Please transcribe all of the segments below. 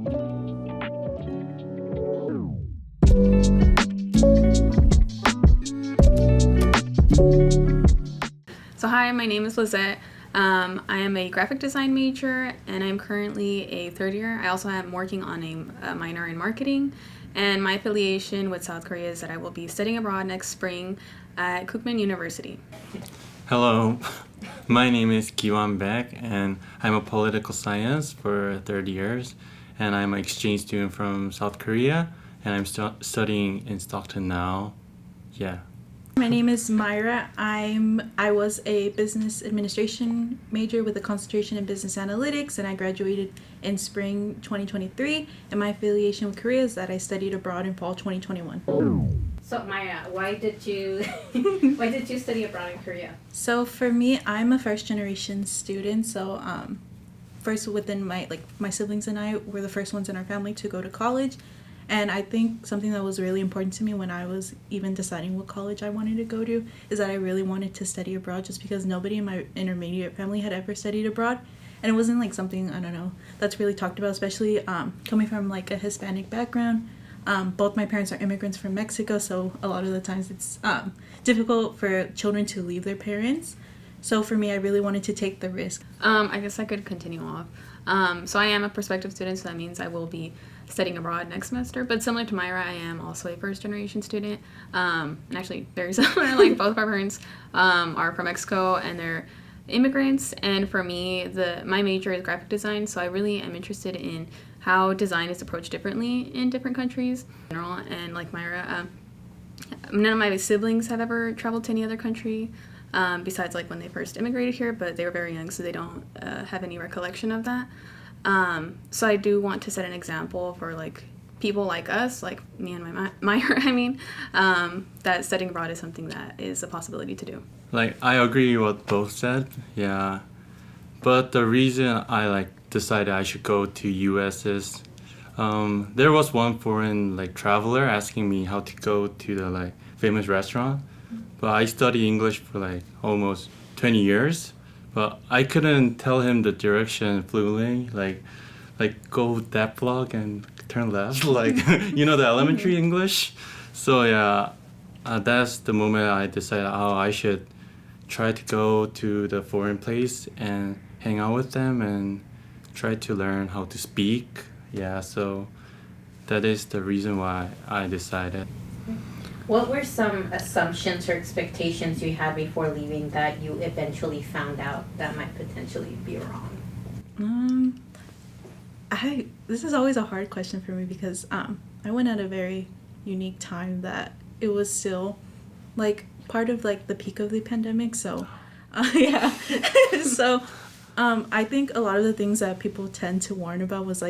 So hi, my name is Lizette. I am a graphic design major, and I'm currently a third year. I also am working on a minor in marketing, and my affiliation with South Korea is that I will be studying abroad next spring at Kookmin University. Hello, my name is Kiwan Baek, and I'm a political science for third years, and I'm an exchange student from South Korea, and I'm studying in Stockton now. Yeah. My name is Myra. I was a business administration major with a concentration in business analytics, and I graduated in spring 2023. And my affiliation with Korea is that I studied abroad in fall 2021. So Myra, why did you study abroad in Korea? So for me, I'm a first generation student. So first within my siblings and I were the first ones in our family to go to college. And I think something that was really important to me when I was even deciding what college I wanted to go to is that I really wanted to study abroad, just because nobody in my intermediate family had ever studied abroad. And it wasn't like something, I don't know, that's really talked about, especially coming from like a Hispanic background. Both my parents are immigrants from Mexico, so a lot of the times it's difficult for children to leave their parents. So for me, I really wanted to take the risk. I guess I could continue off. So I am a prospective student, so that means I will be studying abroad next semester. But similar to Myra, I am also a first-generation student. And actually very similar, like both of our parents are from Mexico and they're immigrants. And for me, my major is graphic design, so I really am interested in how design is approached differently in different countries in general. And like Myra, none of my siblings have ever traveled to any other country. Besides like when they first immigrated here, but they were very young, so they don't have any recollection of that. So I do want to set an example for like people like us, like me and Myra, that studying abroad is something that is a possibility to do. Like, I agree with what both said, yeah. But the reason I decided I should go to US is there was one foreign traveler asking me how to go to the famous restaurant. But I studied English for almost 20 years, but I couldn't tell him the direction fluently, like go that block and turn left, the elementary English. So yeah, that's the moment I decided, I should try to go to the foreign place and hang out with them and try to learn how to speak. Yeah, so that is the reason why I decided. What were some assumptions or expectations you had before leaving that you eventually found out that might potentially be wrong? This is always a hard question for me because I went at a very unique time that it was still part of the peak of the pandemic. So yeah, so I think a lot of the things that people tend to warn about was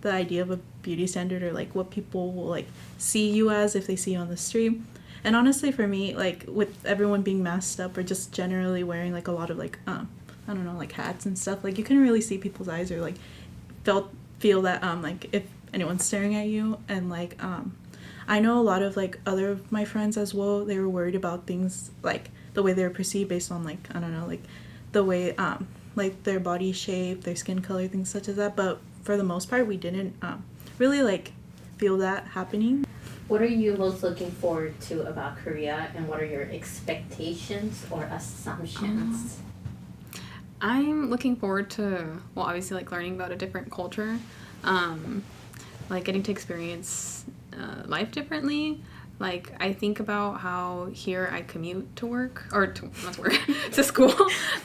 the idea of a beauty standard, or what people will see you as if they see you on the street. And honestly, for me, with everyone being masked up or just generally wearing a lot of I don't know, hats and stuff, you couldn't really see people's eyes or feel that if anyone's staring at you. And I know a lot of other of my friends as well, they were worried about things the way they were perceived based on I don't know, the way their body shape, their skin color, things such as that. But for the most part, we didn't really feel that happening. What are you most looking forward to about Korea, and what are your expectations or assumptions? I'm looking forward to, obviously learning about a different culture, getting to experience life differently. I think about how here I commute to work, or not to work, to school.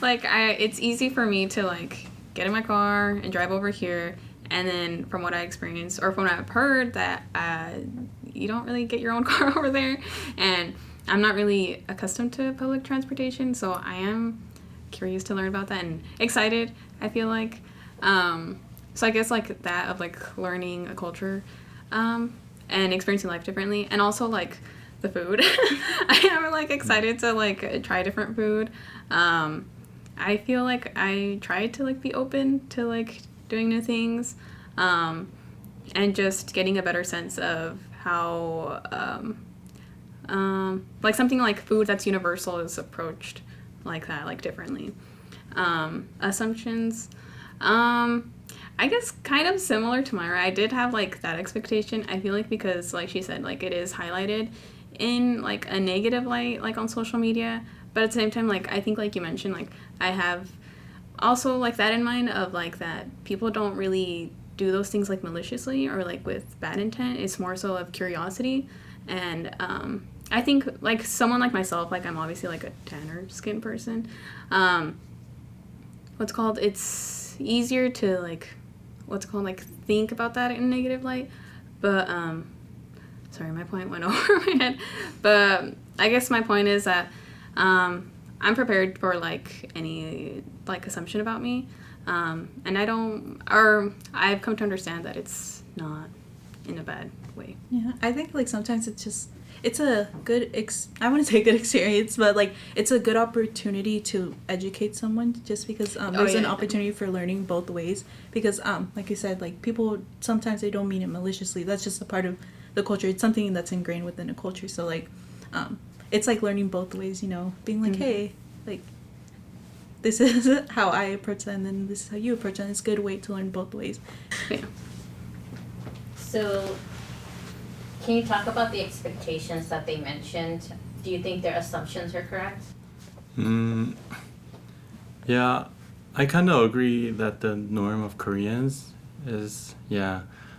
It's easy for me to get in my car and drive over here. And then from what I experienced, or from what I've heard, that you don't really get your own car over there. And I'm not really accustomed to public transportation, so I am curious to learn about that and excited, I feel like. So I guess that of learning a culture and experiencing life differently. And also the food. I am excited to try different food. I feel I tried to be open to doing new things, and just getting a better sense of how something like food that's universal is approached differently. Assumptions, I guess kind of similar to Myra. I did have like that expectation. I feel like because like she said, like it is highlighted in like a negative light, like on social media. But at the same time, like I think like you mentioned, like I have also like that in mind of like that people don't really do those things like maliciously or like with bad intent. It's more so of curiosity. And I think like someone like myself, like I'm obviously like a tanner skin person. It's easier to like like think about that in a negative light. But sorry, my point went over my head. But I guess my point is that I'm prepared for like any like assumption about me. And I've come to understand that it's not in a bad way. Yeah, I think like sometimes it's a good I want to say good experience, but like it's a good opportunity to educate someone, just because there's an opportunity for learning both ways, because like you said, like people sometimes they don't mean it maliciously. That's just a part of the culture. It's something that's ingrained within a culture. So like it's like learning both ways, you know, being like, hey, like this is how I approach that, and then this is how you approach it. And it's a good way to learn both ways. Yeah. So, can you talk about the expectations that they mentioned? Do you think their assumptions are correct? Yeah, I kind of agree that the norm of Koreans is,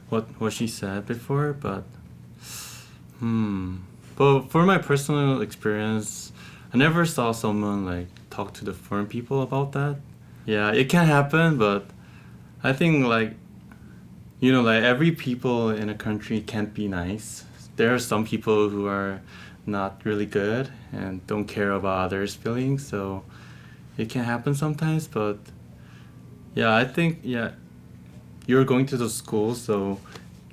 what she said before, but for my personal experience, I never saw someone like talk to the foreign people about that. Yeah, it can happen, but I think like, you know, like every people in a country can't be nice. There are some people who are not really good and don't care about others' feelings, so it can happen sometimes. But yeah, I think you're going to the school, so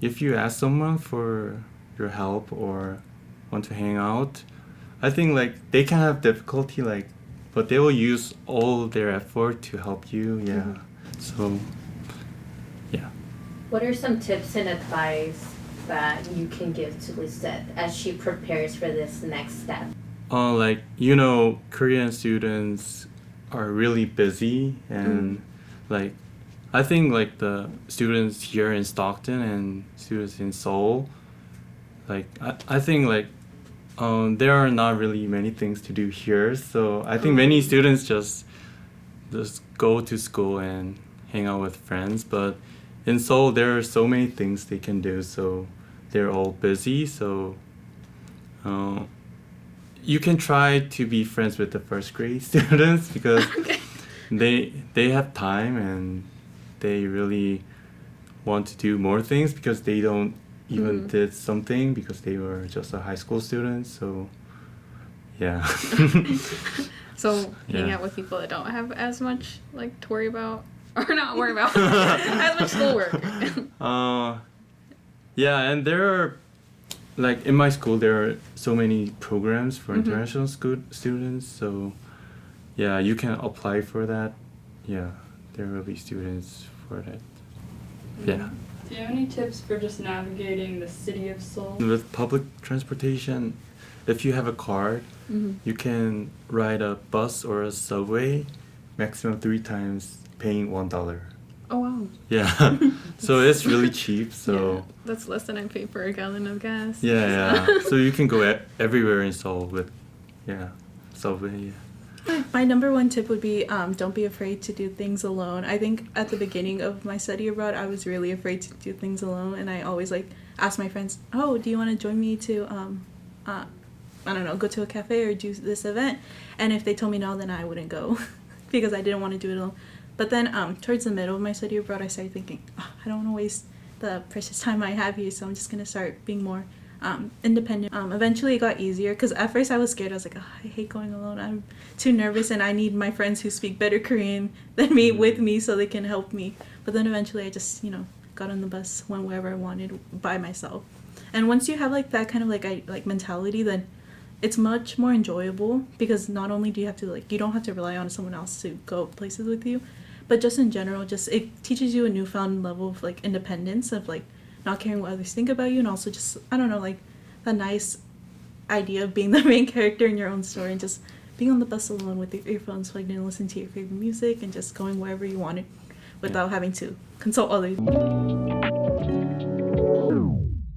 if you ask someone for your help or want to hang out, I think like they can have difficulty, like, but they will use all their effort to help you. Yeah. Mm-hmm. So yeah. What are some tips and advice that you can give to Lisette as she prepares for this next step? Like, you know, Korean students are really busy, and like I think like the students here in Stockton and students in Seoul, like I think like there are not really many things to do here, so I think many students just go to school and hang out with friends, but in Seoul there are so many things they can do, so they're all busy. So you can try to be friends with the first grade students, because they have time and they really want to do more things, because they don't even did something because they were just a high school student. So yeah. So hang out with people that don't have as much like to worry about, or not worry about as much schoolwork. Yeah, and there are, like in my school there are so many programs for international students, so yeah, you can apply for that. Yeah, there will be students for that. Yeah. Do you have any tips for just navigating the city of Seoul? With public transportation, if you have a card, you can ride a bus or a subway maximum 3 times, paying $1. Oh wow. Yeah. So it's really cheap. So yeah, that's less than I pay for a gallon of gas. Yeah. So you can go everywhere in Seoul with subway. Yeah. My number one tip would be don't be afraid to do things alone. I think at the beginning of my study abroad, I was really afraid to do things alone, and I always like ask my friends, "Oh, do you want to join me to I don't know, go to a cafe or do this event?" And if they told me no, then I wouldn't go because I didn't want to do it alone. But then towards the middle of my study abroad, I started thinking, I don't want to waste the precious time I have here, so I'm just gonna start being more independent. Eventually it got easier, because at first I was scared. I was like, I hate going alone. I'm too nervous, and I need my friends who speak better Korean than me with me so they can help me. But then eventually I just, got on the bus, went wherever I wanted by myself. And once you have like that kind of like mentality, then it's much more enjoyable, because not only do you have to you don't have to rely on someone else to go places with you, but just in general, just it teaches you a newfound level of like independence, of like not caring what others think about you, and also just, I don't know, like the nice idea of being the main character in your own story, and just being on the bus alone with your earphones plugged in, listening to your favorite music, and just going wherever you wanted without having to consult others.